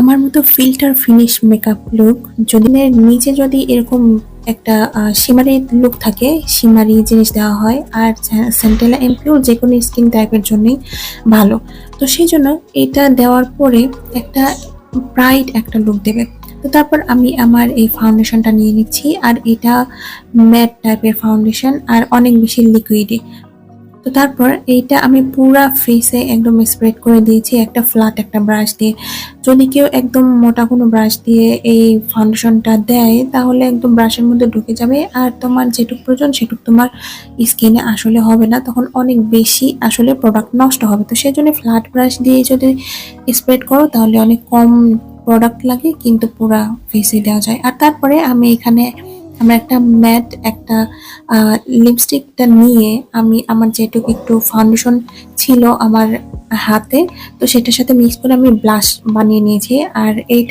আমার মতো filter finish makeup look যদি নিচে যদি এরকম একটা শিমারি লুক থাকে, শিমারি জিনিস দেওয়া হয় আর সেন্টেলা এমপিও যে কোনো স্কিন টাইপের জন্যই ভালো। তো সেই জন্য এটা দেওয়ার পরে একটা ব্রাইট একটা লুক দেবে। তো তারপর আমি আমার এই ফাউন্ডেশনটা নিয়ে নিচ্ছি, আর এটা ম্যাট টাইপের ফাউন্ডেশন আর অনেক বেশি লিকুইডি। তো তারপর এইটা আমি পুরা ফেসে একদম স্প্রেড করে দিয়েছি একটা ফ্ল্যাট একটা ব্রাশ দিয়ে। যদি কেউ একদম মোটা কোনো ব্রাশ দিয়ে এই ফাউন্ডেশনটা দেয় তাহলে একদম ব্রাশের মধ্যে ঢুকে যাবে, আর তোমার যেটুকু প্রয়োজন সেটুকু তোমার স্কিনে আসলে হবে না, তখন অনেক বেশি আসলে প্রোডাক্ট নষ্ট হবে। তো সেই জন্য ফ্ল্যাট ব্রাশ দিয়ে যদি স্প্রেড করো তাহলে অনেক কম প্রোডাক্ট লাগে কিন্তু পুরা ফেসে দেওয়া যায়। আর তারপরে আমি এখানে আমার একটা ম্যাট একটা লিপস্টিকটা নিয়ে আমি আমার যেটুকু একটু ফাউন্ডেশন ছিল আমার হাতে, তো সেটার সাথে মিক্স করে আমি ব্লাশ বানিয়ে নিয়েছি। আর এইটা